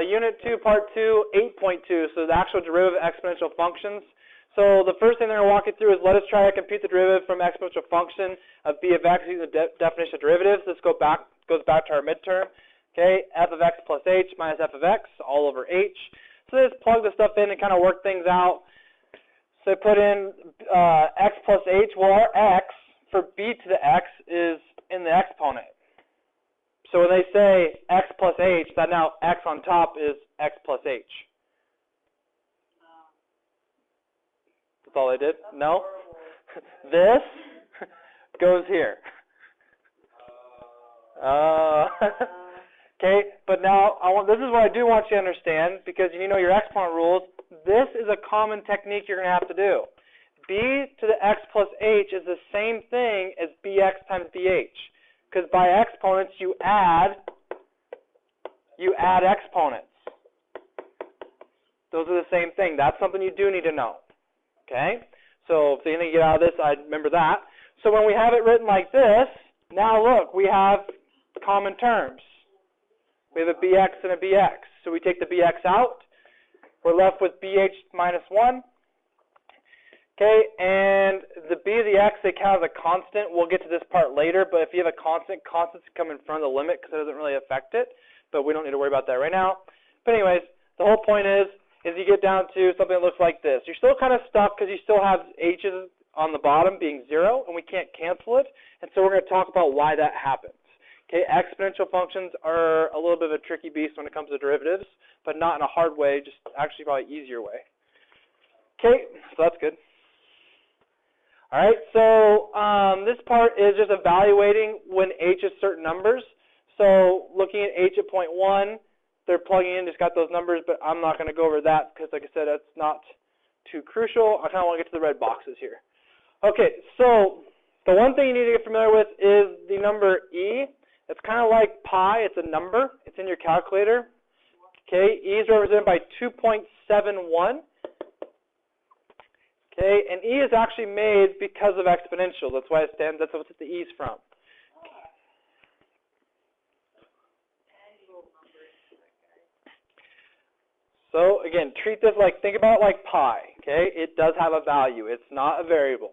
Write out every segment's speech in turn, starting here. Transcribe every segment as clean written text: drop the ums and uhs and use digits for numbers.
Unit 2, Part 2, 8.2, so the actual derivative of exponential functions. So the first thing they're going to walk you through is let us try to compute the derivative from exponential function of b of x using the definition of derivatives. This goes back to our midterm. Okay, f of x plus h minus f of x all over h. So they just plug the stuff in and kind of work things out. So put in x plus h. Well, our x for b to the x is in the exponent. So when they say x plus h, that now x on top is x plus h. That's all I did? No? This goes here. Okay, but now this is what I do want you to understand, because you know your exponent rules. This is a common technique you're going to have to do. B to the x plus h is the same thing as bx times bh, because by exponents you add exponents. Those are the same thing. That's something you do need to know. Okay, so if anything you get out of this, I remember that. So when we have it written like this, now look, we have common terms. We have a bx and a bx. So we take the bx out. We're left with bh minus 1. Okay, and the b to the x, they count as a constant. We'll get to this part later, but if you have a constant, constants come in front of the limit because it doesn't really affect it. But we don't need to worry about that right now. But anyways, the whole point is you get down to something that looks like this. You're still kind of stuck because you still have h's on the bottom being 0, and we can't cancel it. And so we're going to talk about why that happens. Okay, exponential functions are a little bit of a tricky beast when it comes to derivatives, but not in a hard way, just actually probably easier way. Okay, so that's good. All right, so this part is just evaluating when h is certain numbers. So looking at h at 0.1, they're plugging in, just got those numbers, but I'm not going to go over that because, like I said, that's not too crucial. I kind of want to get to the red boxes here. Okay, so the one thing you need to get familiar with is the number e. It's kind of like pi. It's a number. It's in your calculator. Okay, e is represented by 2.71. Okay, and e is actually made because of exponential. That's why it stands. That's what the e is from. So again, treat this like, think about it like pi. Okay, it does have a value. It's not a variable.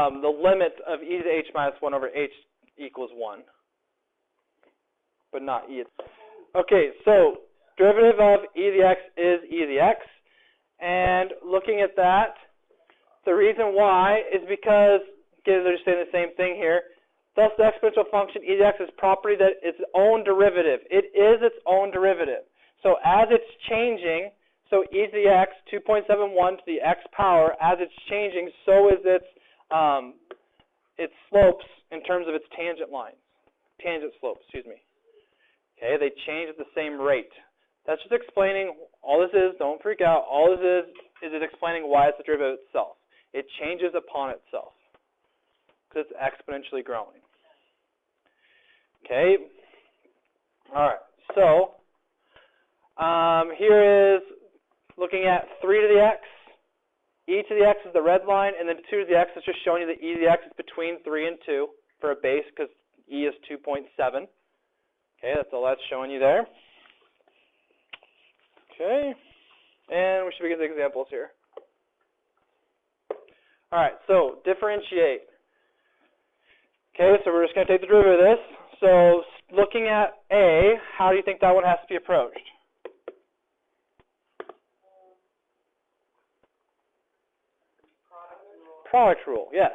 The limit of e to the h minus 1 over h equals 1, but not e. Okay, so derivative of e to the x is e to the x, and looking at that, the reason why is because, again, they're just saying the same thing here. Thus, the exponential function e to the x is property that it's its own derivative. It is its own derivative. So as it's changing, so e to the x, 2.71 to the x power, as it's changing, so is its slopes in terms of its tangent slopes, excuse me. Okay, they change at the same rate. That's just explaining, all this is, don't freak out, all this is it explaining why it's the derivative itself. It changes upon itself because it's exponentially growing. Okay, all right, so here is looking at 3 to the x. E to the x is the red line, and then 2 to the x is just showing you that e to the x is between 3 and 2 for a base, because e is 2.7. Okay, that's all that's showing you there. Okay, and we should begin the examples here. All right, so differentiate. Okay, so we're just going to take the derivative of this. So looking at a, how do you think that one has to be approached? Product rule, yes.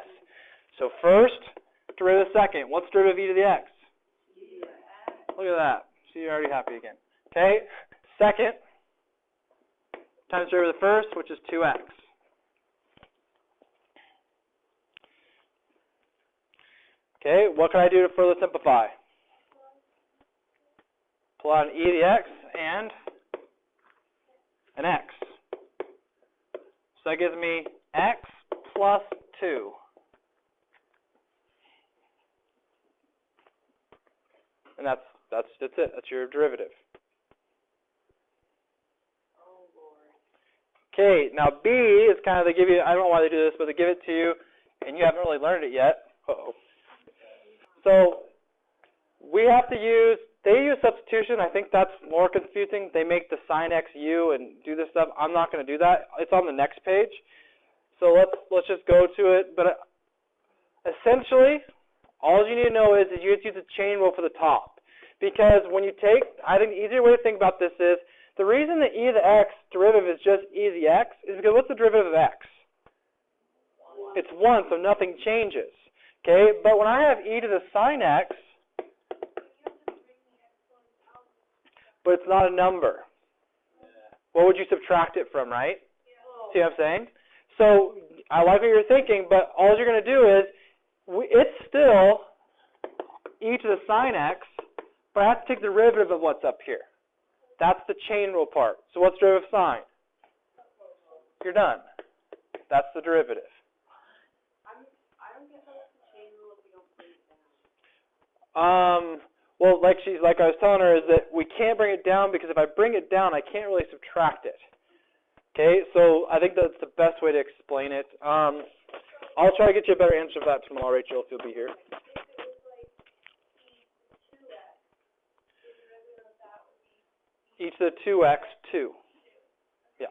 So first, derivative second. What's derivative of e to the x? Look at that. See, you're already happy again. Okay, second times derivative of the first, which is 2x. Okay, what can I do to further simplify? Pull out an e to the x and an x. So that gives me x plus 2. And that's it. That's your derivative. Okay, now B is kind of, they give you, I don't know why they do this, but they give it to you, and you haven't really learned it yet. Uh-oh. So we have to use, they use substitution. I think that's more confusing. They make the sin x u and do this stuff. I'm not going to do that. It's on the next page. So let's just go to it. But essentially, all you need to know is you just use a chain rule for the top. Because when you take, I think the easier way to think about this is, the reason the e to the x derivative is just e to the x is because what's the derivative of x? It's 1, so nothing changes. Okay, but when I have e to the sine x, but it's not a number, what would you subtract it from, right? See what I'm saying? So I like what you're thinking, but all you're going to do is, it's still e to the sine x, but I have to take the derivative of what's up here. That's the chain rule part. So what's the derivative of sine? You're done. That's the derivative. I don't get how that's the chain rule if we don't bring it down. Well, like I was telling her, is that we can't bring it down because if I bring it down, I can't really subtract it. Okay, so I think that's the best way to explain it. I'll try to get you a better answer for that tomorrow, Rachel, if you'll be here. E to the 2x, 2. Yeah.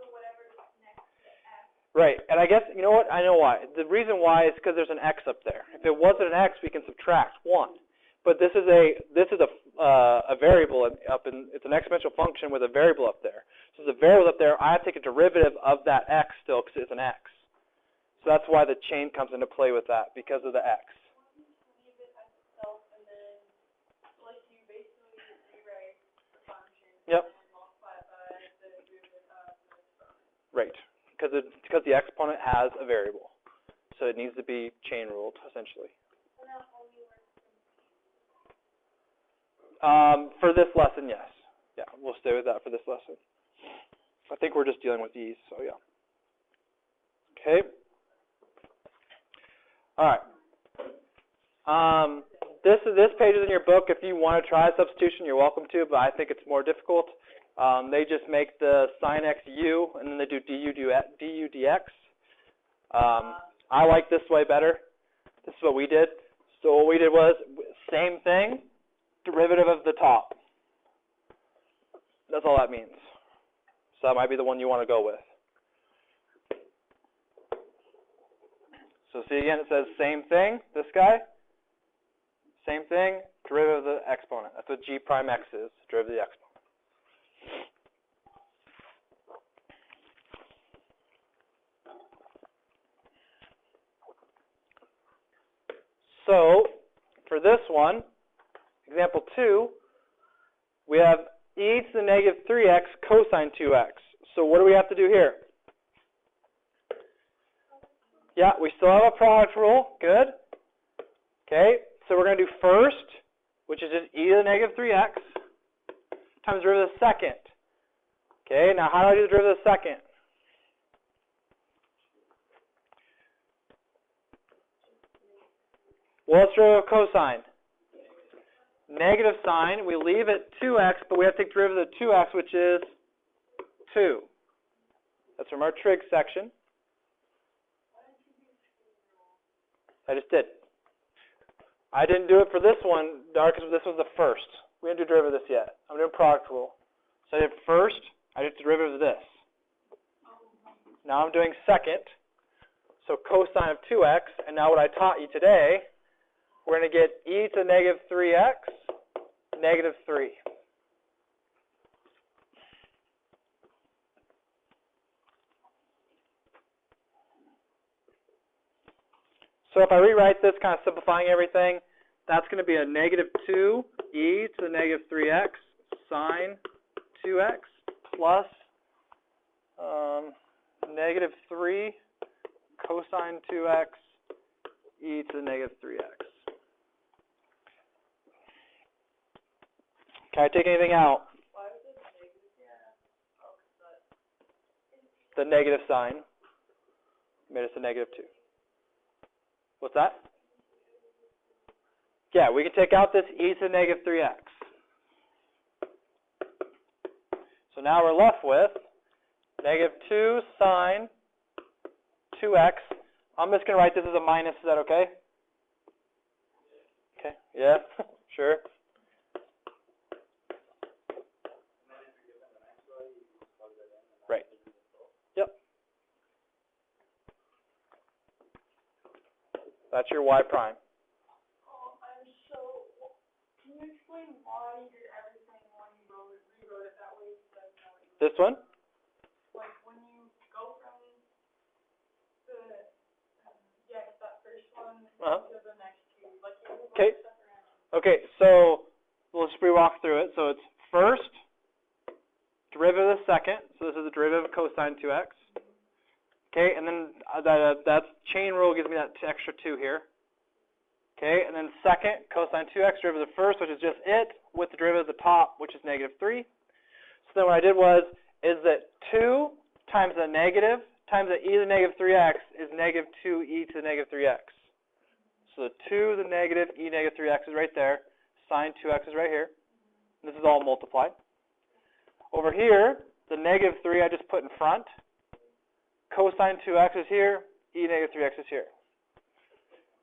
So whatever is next to x. Right, and I guess, you know what, I know why. The reason why is because there's an x up there. If it wasn't an x, we can subtract 1. But this is a variable up in, it's an exponential function with a variable up there. So there's a variable up there, I have to take a derivative of that x still because it's an x. So that's why the chain comes into play with that, because of the x. Yep. Right, because the exponent has a variable, so it needs to be chain ruled essentially. For this lesson, yes. Yeah, we'll stay with that for this lesson. I think we're just dealing with these, so yeah. Okay. All right. This page is in your book. If you want to try substitution, you're welcome to, but I think it's more difficult. They just make the sin x u, and then they do du dx. I like this way better. This is what we did. So what we did was, same thing, derivative of the top. That's all that means. So that might be the one you want to go with. So see again, it says same thing, this guy. Same thing, derivative of the exponent. That's what g prime x is, derivative of the exponent. So, for this one, example 2, we have e to the negative 3x cosine 2x. So what do we have to do here? Yeah, we still have a product rule. Good. Okay, so we're going to do first, which is just e to the negative 3x, times the derivative of the second. Okay, now how do I do the derivative of the second? What's the derivative of cosine? Negative sign. We leave it 2x, but we have to take the derivative of 2x, which is 2. That's from our trig section. I just did. I didn't do it for this one, because this was the first. We didn't do derivative of this yet. I'm doing product rule. So I did first, I did the derivative of this. Now I'm doing second, so cosine of 2x, and now what I taught you today, we're going to get e to the negative 3x, negative 3. So if I rewrite this, kind of simplifying everything, that's going to be a negative 2 e to the negative 3x sine 2x plus negative 3 cosine 2x e to the negative 3x. Can I take anything out? the negative sign made us a negative 2. What's that? Yeah, we can take out this e to the negative 3x. So now we're left with negative 2 sine 2x. I'm just going to write this as a minus. Is that okay? Okay. Yeah, sure. Right. Yep. That's your y prime. So, can you explain why you did everything when you rewrote it that way? This one? Like when you go from the, that first one to the next two. Like, okay. Okay, so we'll just re-walk through it. So it's first, derivative of the second. So this is the derivative of cosine 2x. Okay, and then that chain rule gives me that extra 2 here. Okay, and then second, cosine 2x, derivative of the first, which is just it, with the derivative of the top, which is negative 3. So then what I did is that 2 times the negative times the e to the negative 3x is negative 2e to the negative 3x. So the 2 to the negative e negative 3x is right there. Sine 2x is right here. This is all multiplied. Over here, the negative 3 I just put in front. Cosine 2x is here. E negative 3x is here.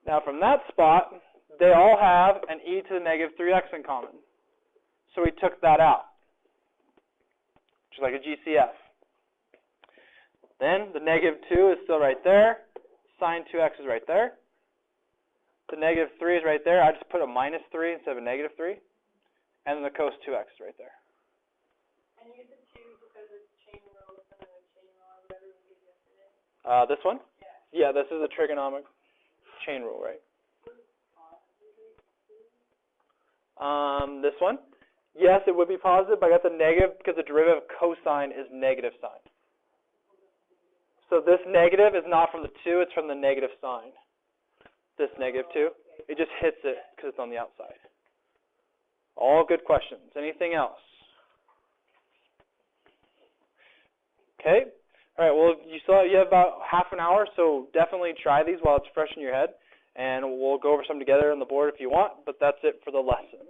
Now from that spot, they all have an e to the negative 3x in common. So we took that out, which is like a GCF. Then the negative 2 is still right there. Sine 2x is right there. The negative 3 is right there. I just put a minus 3 instead of a negative 3. And then the cos 2x is right there. And use the 2 because it's chain rule instead of chain rule or whatever we did yesterday. This one? Yeah, this is a trigonomic chain rule, right? This one? Yes, it would be positive, but I got the negative because the derivative of cosine is negative sign. So this negative is not from the 2, it's from the negative sign. This negative 2. It just hits it because it's on the outside. All good questions. Anything else? Okay. All right, well, you have about half an hour, so definitely try these while it's fresh in your head. And we'll go over some together on the board if you want, but that's it for the lesson.